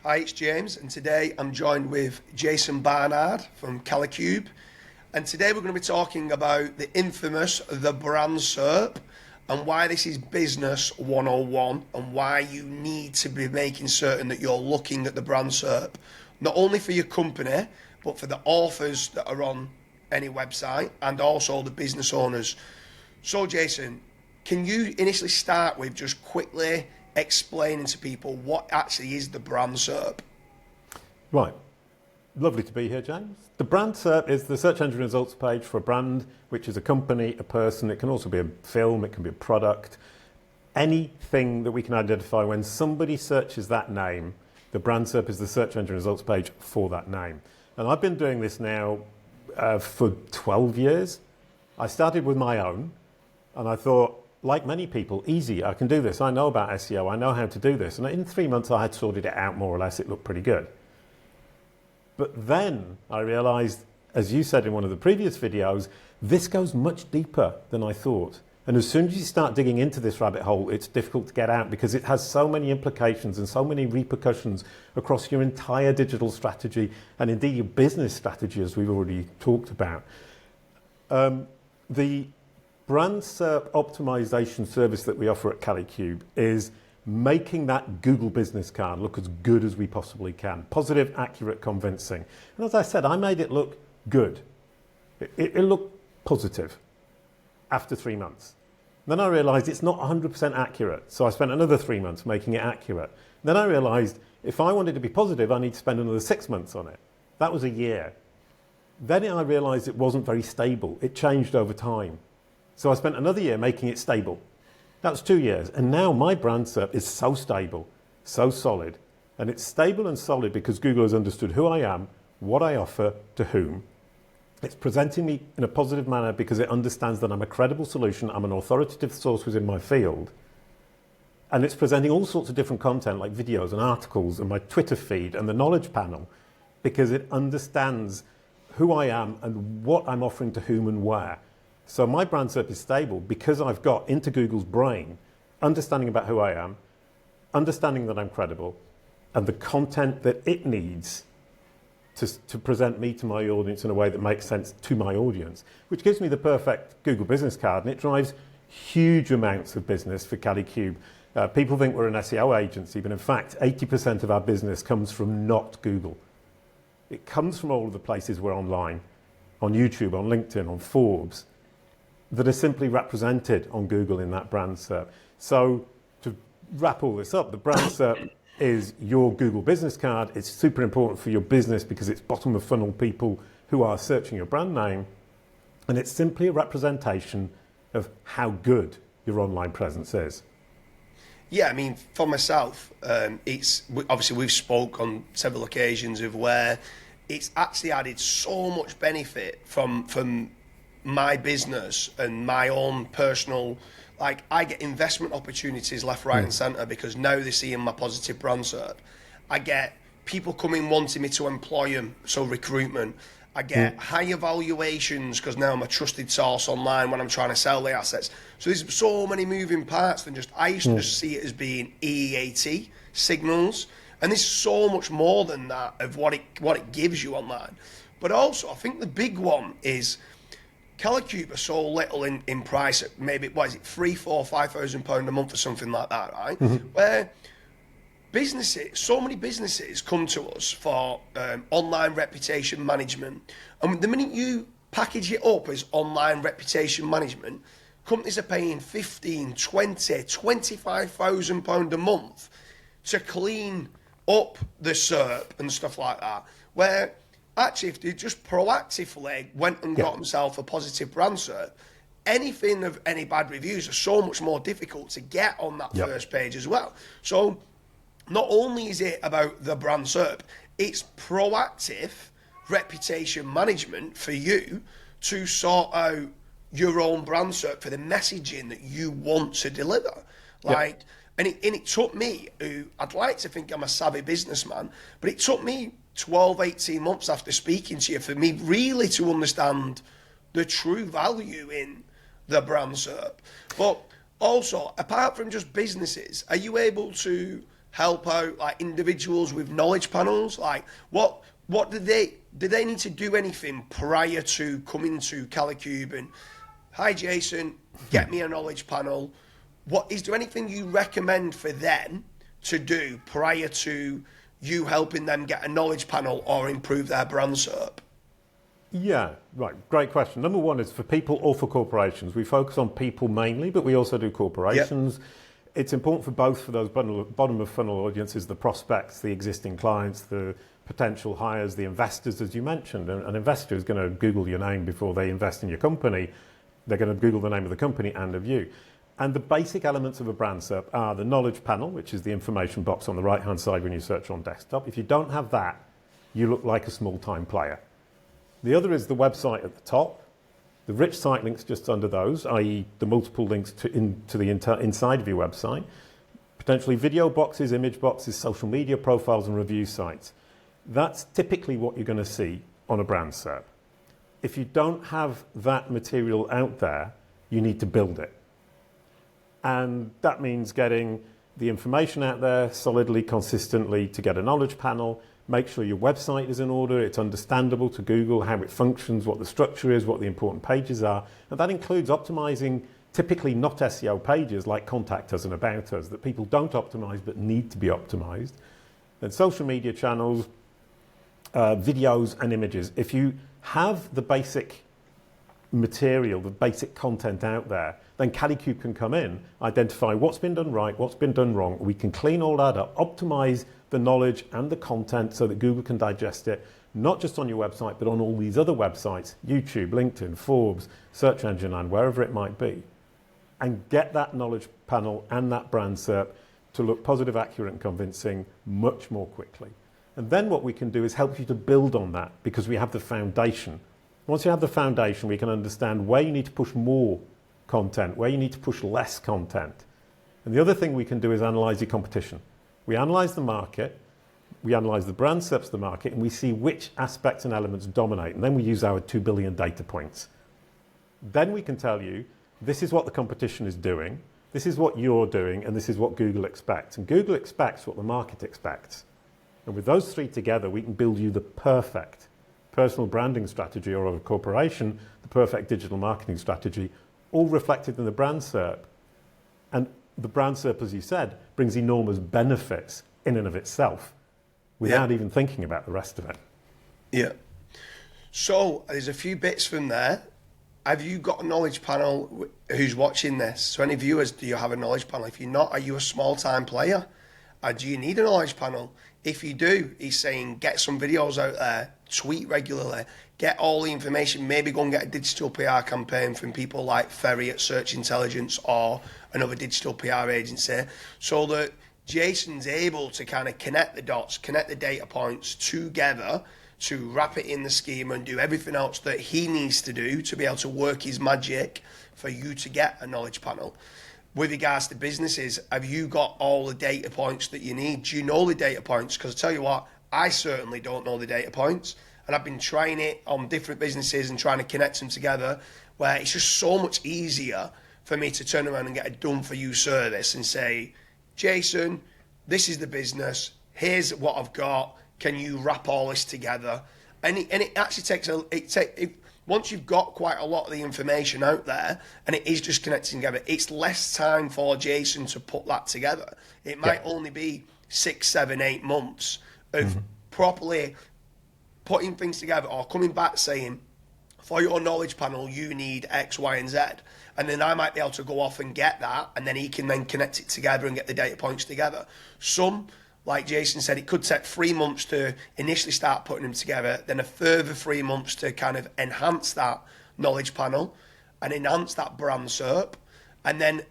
Hi, it's James, and today I'm joined with Jason Barnard from Kalicube. And today we're going to be talking about the infamous, the Brand SERP, and why this is business 101, and why you need to be making certain that you're looking at the Brand SERP, not only for your company, but for the authors that are on any website, and also the business owners. So Jason, can you initially start with just quickly explaining to people what actually is the Brand SERP? Right. Lovely to be here, James. The Brand SERP is the search engine results page for a brand, which is a company, a person. It can also be a film, it can be a product. Anything that we can identify when somebody searches that name, the Brand SERP is the search engine results page for that name. And I've been doing this now for 12 years. I started with my own, and I thought, like many people, easy, I can do this. I know about SEO, I know how to do this. And in 3 months, I had sorted it out more or less. It looked pretty good. But then I realized, as you said in one of the previous videos, this goes much deeper than I thought. And as soon as you start digging into this rabbit hole, it's difficult to get out because it has so many implications and so many repercussions across your entire digital strategy and indeed your business strategy, as we've already talked about. The Brand SERP optimization service that we offer at Kalicube is making that Google business card look as good as we possibly can. Positive, accurate, convincing. And as I said, I made it look good. It looked positive after 3 months. Then I realized it's not 100% accurate. So I spent another 3 months making it accurate. Then I realized if I wanted to be positive, I need to spend another 6 months on it. That was a year. Then I realized it wasn't very stable. It changed over time. So I spent another year making it stable. That was 2 years. And now my Brand SERP is so stable, so solid. And it's stable and solid because Google has understood who I am, what I offer, to whom. It's presenting me in a positive manner because it understands that I'm a credible solution. I'm an authoritative source within my field. And it's presenting all sorts of different content like videos and articles and my Twitter feed and the knowledge panel because it understands who I am and what I'm offering to whom and where. So my Brand SERP is stable because I've got into Google's brain, understanding about who I am, understanding that I'm credible, and the content that it needs to present me to my audience in a way that makes sense to my audience, which gives me the perfect Google business card, and it drives huge amounts of business for Kalicube. People think we're an SEO agency, but in fact, 80% of our business comes from not Google. It comes from all of the places we're online, on YouTube, on LinkedIn, on Forbes, that are simply represented on Google in that Brand SERP. So to wrap all this up, the Brand SERP is your Google business card. It's super important for your business because it's bottom of funnel people who are searching your brand name. And it's simply a representation of how good your online presence is. Yeah, I mean, for myself, it's obviously we've spoke on several occasions of where it's actually added so much benefit from my business and my own personal, like I get investment opportunities left, right and centre because now they're seeing my positive Brand SERP. I get people coming wanting me to employ them, so recruitment. I get higher valuations because now I'm a trusted source online when I'm trying to sell the assets. So there's so many moving parts than just, I used to just see it as being EEAT signals. And there's so much more than that of what it gives you online. But also, I think the big one is Kalicube are so little in price at maybe, what is it, £3,000, £4,000, £5,000 a month or something like that, right? Where businesses, so many businesses come to us for online reputation management. And the minute you package it up as online reputation management, companies are paying £15,000, £20,000, £25,000 a month to clean up the SERP and stuff like that. Where actually, if they just proactively went and got themselves a positive Brand SERP, anything of any bad reviews are so much more difficult to get on that first page as well. So not only is it about the Brand SERP, it's proactive reputation management for you to sort out your own Brand SERP for the messaging that you want to deliver. Like, and it took me, who I'd like to think I'm a savvy businessman, but it took me 12, 18 months after speaking to you for me really to understand the true value in the Brand SERP. But also, apart from just businesses, are you able to help out like individuals with knowledge panels? Like what do they need to do anything prior to coming to Kalicube and, hi Jason, get me a knowledge panel? What is there anything you recommend for them to do prior to you helping them get a knowledge panel or improve their brand SERP? Yeah, right. Great question. Number one is for people or for corporations. We focus on people mainly, but we also do corporations. Yep. It's important for both for those bottom of funnel audiences, the prospects, the existing clients, the potential hires, the investors, as you mentioned. An investor is going to Google your name before they invest in your company. They're going to Google the name of the company and of you. And the basic elements of a brand SERP are the knowledge panel, which is the information box on the right-hand side when you search on desktop. If you don't have that, you look like a small-time player. The other is the website at the top, the rich site links just under those, i.e. the multiple links to the inside of your website, potentially video boxes, image boxes, social media profiles and review sites. That's typically what you're going to see on a brand SERP. If you don't have that material out there, you need to build it. And that means getting the information out there solidly, consistently to get a knowledge panel. Make sure your website is in order, it's understandable to Google, how it functions, what the structure is, what the important pages are. And that includes optimizing typically not SEO pages like Contact Us and About Us that people don't optimize but need to be optimized. Then social media channels, videos and images. If you have the basic material, the basic content out there, then Kalicube can come in, identify what's been done right, what's been done wrong. We can clean all that up, optimize the knowledge and the content so that Google can digest it, not just on your website, but on all these other websites, YouTube, LinkedIn, Forbes, Search Engine Land, wherever it might be, and get that knowledge panel and that brand SERP to look positive, accurate, and convincing much more quickly. And then what we can do is help you to build on that because we have the foundation. Once you have the foundation, we can understand where you need to push more content, where you need to push less content. And the other thing we can do is analyze your competition. We analyze the market, we analyze the brand SERPs of the market, and we see which aspects and elements dominate. And then we use our 2 billion data points. Then we can tell you, this is what the competition is doing, this is what you're doing, and this is what Google expects. And Google expects what the market expects. And with those three together, we can build you the perfect personal branding strategy, or of a corporation, the perfect digital marketing strategy, all reflected in the brand SERP. And the brand SERP, as you said, brings enormous benefits in and of itself without even thinking about the rest of it. Yeah. So there's a few bits from there. Have you got a knowledge panel who's watching this? So any viewers, do you have a knowledge panel? If you're not, are you a small-time player? Do you need a knowledge panel? If you do, he's saying get some videos out there, tweet regularly, get all the information, maybe go and get a digital PR campaign from people like Ferry at Search Intelligence or another digital PR agency, so that Jason's able to kind of connect the dots, connect the data points together to wrap it in the schema and do everything else that he needs to do to be able to work his magic for you to get a knowledge panel. With regards to businesses, have you got all the data points that you need? Do you know the data points? Because I tell you what, I certainly don't know the data points. And I've been trying it on different businesses and trying to connect them together, where it's just so much easier for me to turn around and get a done-for-you service and say, Jason, this is the business, here's what I've got, can you wrap all this together? And it actually takes once you've got quite a lot of the information out there and it is just connecting together, it's less time for Jason to put that together. It might only be 6, 7, 8 months of properly putting things together or coming back saying, for your knowledge panel, you need X, Y, and Z. And then I might be able to go off and get that, and then he can then connect it together and get the data points together. Some, like Jason said, it could take 3 months to initially start putting them together, then a further 3 months to kind of enhance that knowledge panel and enhance that brand SERP. And then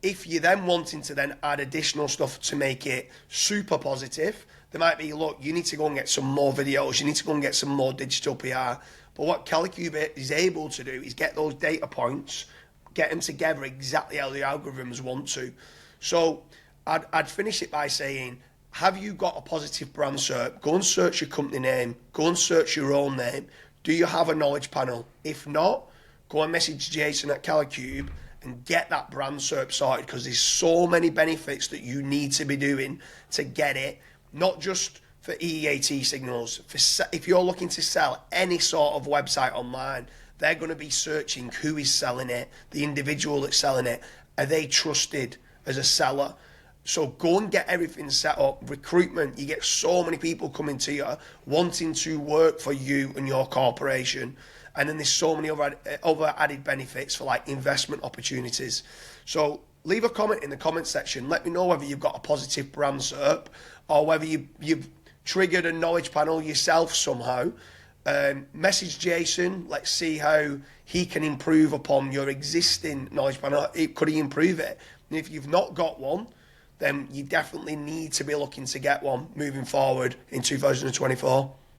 if you're then wanting to then add additional stuff to make it super positive, there might be, look, you need to go and get some more videos, you need to go and get some more digital PR. But what Kalicube is able to do is get those data points, get them together exactly how the algorithms want to. So I'd finish it by saying, have you got a positive brand SERP? Go and search your company name. Go and search your own name. Do you have a knowledge panel? If not, go and message Jason at Kalicube and get that brand SERP sorted, because there's so many benefits that you need to be doing to get it, not just for EEAT signals. If you're looking to sell any sort of website online, they're going to be searching who is selling it, the individual that's selling it. Are they trusted as a seller? So go and get everything set up. Recruitment, you get so many people coming to you wanting to work for you and your corporation. And then there's so many other added benefits for like investment opportunities. So leave a comment in the comment section. Let me know whether you've got a positive brand SERP or whether you've triggered a knowledge panel yourself somehow. Message Jason. Let's see how he can improve upon your existing knowledge panel. Could he improve it? And if you've not got one, then you definitely need to be looking to get one moving forward in 2024.